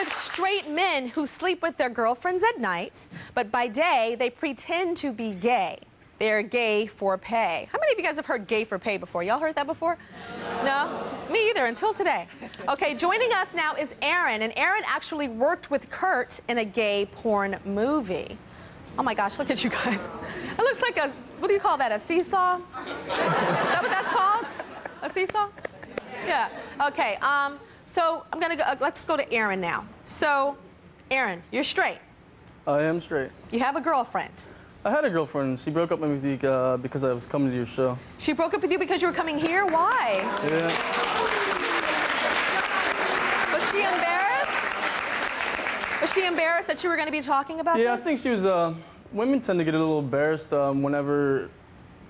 with straight men who sleep with their girlfriends at night, but by day they pretend to be gay. They're gay for pay. How many of you guys have heard gay for pay before? Y'all heard that before? No? Me either, until today. Okay, joining us now is Aaron, and Aaron actually worked with Kurt in a gay porn movie. Oh my gosh, look at you guys. It looks like a, what do you call that, a seesaw? Is that what that's called? A seesaw? Yeah, okay, so I'm gonna go, let's go to Aaron now. So, Aaron, you're straight. I am straight. You have a girlfriend. I had a girlfriend. She broke up with me because I was coming to your show. She broke up with you because you were coming here? Why? Yeah. Was she embarrassed? Was she embarrassed that you were going to be talking about this? Yeah, I think she was, women tend to get a little embarrassed whenever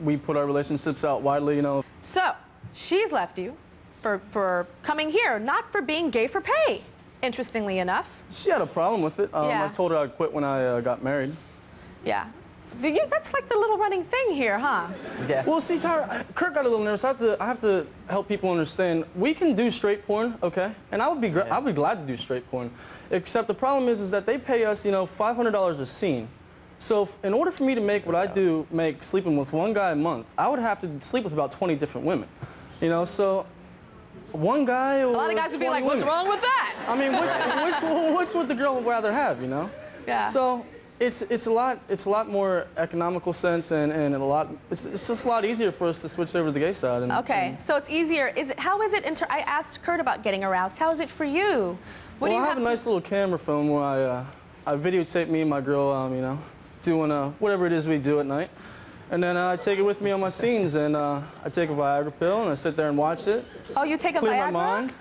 we put our relationships out widely, you know. So, she's left you for coming here, not for being gay for pay, interestingly enough. She had a problem with it. Yeah. I told her I'd quit when I got married. Yeah. That's like the little running thing here, huh? Yeah. Well, see, Tyra, Kurt got a little nervous. I have to help people understand. We can do straight porn, okay? And I would be glad to do straight porn. Except the problem is that they pay us, you know, $500 a scene. So in order for me to make what I do, make sleeping with one guy a month, I would have to sleep with about 20 different women. You know, so one guy or a lot of guys would be like, women. what's wrong with that? I mean, which would the girl rather have, you know? Yeah. So it's a lot more economical sense and it's just a lot easier for us to switch over to the gay side. Okay, so it's easier. How is it? I asked Kurt about getting aroused. How is it for you? What do you I have a nice little camera phone where I videotape me and my girl, you know, doing whatever it is we do at night, and then I take it with me on my scenes, and I take a Viagra pill and I sit there and watch it. Oh, you take a Viagra? Clear my mind.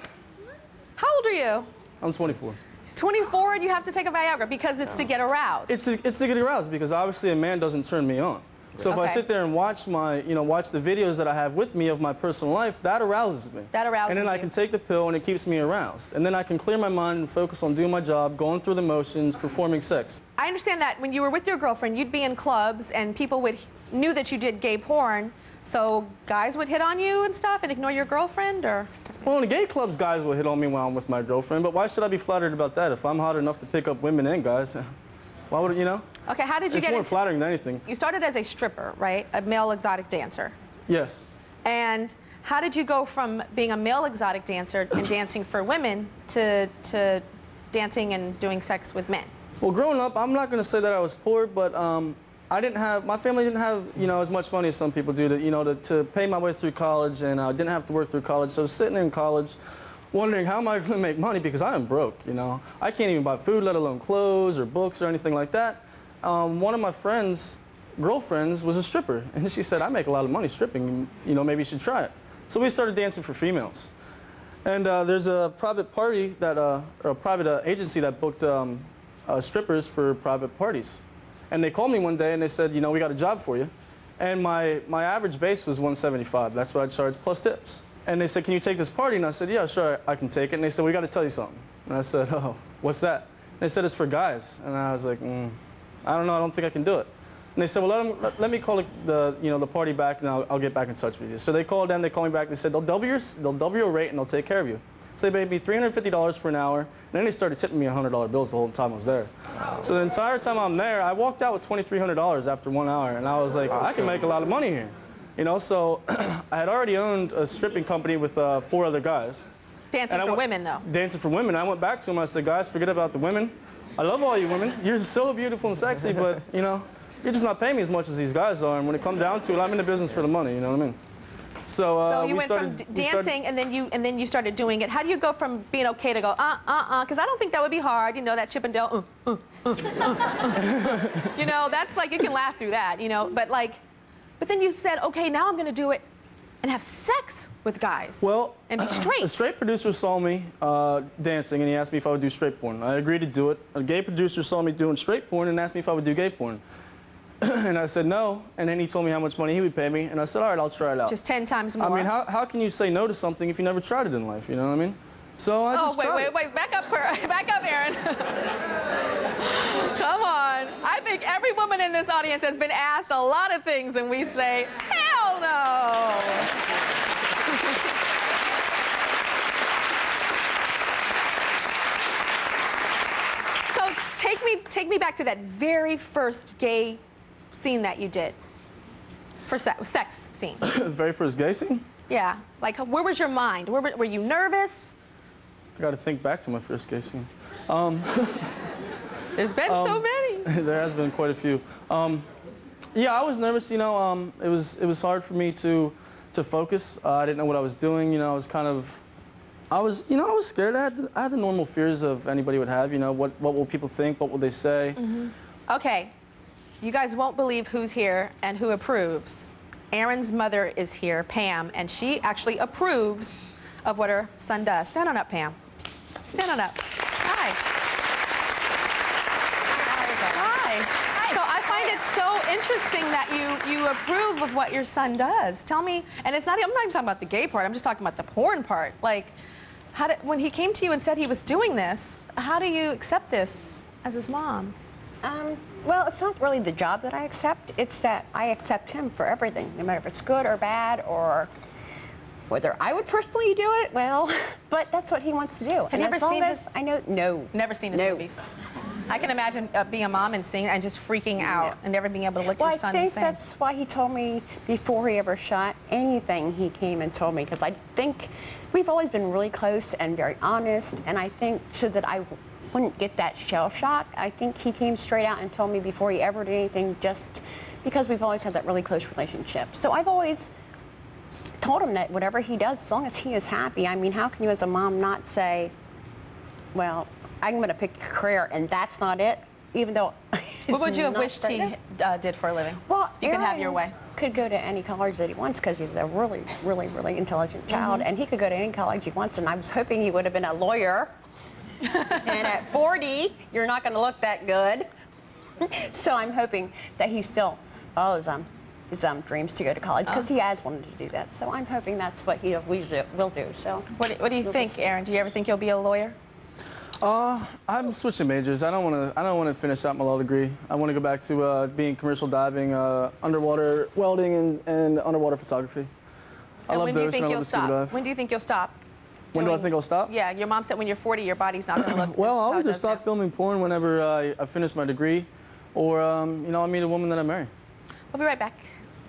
How old are you? I'm 24. 24 and you have to take a Viagra because it's to get aroused. It's to get aroused because obviously a man doesn't turn me on. So if I sit there and watch the videos that I have with me of my personal life, that arouses me. That arouses you. And then I can take the pill and it keeps me aroused. And then I can clear my mind and focus on doing my job, going through the motions, performing sex. I understand that when you were with your girlfriend, you'd be in clubs and people knew that you did gay porn. So guys would hit on you and stuff and ignore your girlfriend, or? Well, in the gay clubs, guys will hit on me while I'm with my girlfriend, but why should I be flattered about that? If I'm hot enough to pick up women and guys, why would it, you know? Okay, how did you get into... It's more flattering than anything. You started as a stripper, right? A male exotic dancer. Yes. And how did you go from being a male exotic dancer and dancing for women to dancing and doing sex with men? Well, growing up, I'm not going to say that I was poor, but my family didn't have, you know, as much money as some people do to pay my way through college, and I didn't have to work through college. So I was sitting in college wondering how am I going to make money because I am broke, you know. I can't even buy food, let alone clothes or books or anything like that. One of my friends' girlfriends was a stripper, and she said, I make a lot of money stripping, you know, maybe you should try it. So we started dancing for females. And there's a private party or a private agency that booked strippers for private parties. And they called me one day and they said, you know, we got a job for you. And my average base was $175. That's what I charged plus tips. And they said, can you take this party? And I said, yeah, sure, I can take it. And they said, we got to tell you something. And I said, oh, what's that? And they said, it's for guys. And I was like, I don't know, I don't think I can do it. And they said, well, let me call the party back and I'll get back in touch with you. So they called them, they called me back, they said, they'll double your rate and they'll take care of you. So they paid me $350 for an hour, and then they started tipping me $100 bills the whole time I was there. So the entire time I'm there, I walked out with $2,300 after 1 hour, and I was like, I can make a lot of money here. You know, so I had already owned a stripping company with 4 other guys. Dancing for women, though. Dancing for women. I went back to them, I said, guys, forget about the women. I love all you women. You're so beautiful and sexy, but, you know, you're just not paying me as much as these guys are, and when it comes down to it, I'm in the business for the money, you know what I mean? So you went from dancing and then you started doing it. How do you go from being okay to go because I don't think that would be hard, you know, that Chippendale you know, that's like you can laugh through that, you know, but then you said, okay, now I'm going to do it and have sex with guys. Well, and be straight. A straight producer saw me dancing and he asked me if I would do straight porn. I agreed to do it. A gay producer saw me doing straight porn and asked me if I would do gay porn. And I said no, and then he told me how much money he would pay me, and I said, all right, I'll try it out. Just 10 times more. I mean, how can you say no to something if you never tried it in life, you know what I mean? So I just tried it. Wait, back up, Aaron. Come on. I think every woman in this audience has been asked a lot of things, and we say, hell no. take me back to that very first gay scene that you did. For sex scene. The very first gay scene? Yeah. Like, where was your mind? Were you nervous? I got to think back to my first gay scene. There's been so many. There has been quite a few. Yeah, I was nervous. You know, it was hard for me to focus. I didn't know what I was doing. You know, I was scared. I had the normal fears of anybody would have. You know, what will people think? What will they say? Mm-hmm. Okay, you guys won't believe who's here and who approves. Aaron's mother is here, Pam, and she actually approves of what her son does. Stand on up, Pam. Stand on up. Hi. Hi. So I find it so interesting that you approve of what your son does. Tell me, and I'm not even talking about the gay part, I'm just talking about the porn part. Like, when he came to you and said he was doing this, how do you accept this as his mom? Well, it's not really the job that I accept. It's that I accept him for everything, no matter if it's good or bad, or whether I would personally do it. Well, but that's what he wants to do. Have you ever seen his? I know. No. Never seen his movies. I can imagine being a mom and seeing and just freaking out and never being able to look at your son and say. Well, I think that's why he told me before he ever shot anything. He came and told me, because I think we've always been really close and very honest, and I think so that I wouldn't get that shell shock. I think he came straight out and told me before he ever did anything, just because we've always had that really close relationship. So I've always told him that whatever he does, as long as he is happy. I mean, how can you as a mom not say, well, I'm going to pick a career and that's not it, even though what would you have wished he did for a living? Well, you could have your way. Could go to any college that he wants, because he's a really, really, really intelligent child, and he could go to any college he wants, and I was hoping he would have been a lawyer. And at 40, you're not going to look that good. So I'm hoping that he still follows his dreams to go to college, because he has wanted to do that. So I'm hoping that's what he will do. So what do you think, Aaron? Do you ever think you'll be a lawyer? I'm switching majors. I don't want to finish out my law degree. I want to go back to being commercial diving, underwater welding, and underwater photography. I love those, and I love the scuba dive. When do you think you'll stop? When do I think I'll stop? Yeah, your mom said when you're 40, your body's not going to look. Well, I'll either stop filming porn whenever I finish my degree, or you know, I'll meet a woman that I marry. We'll be right back.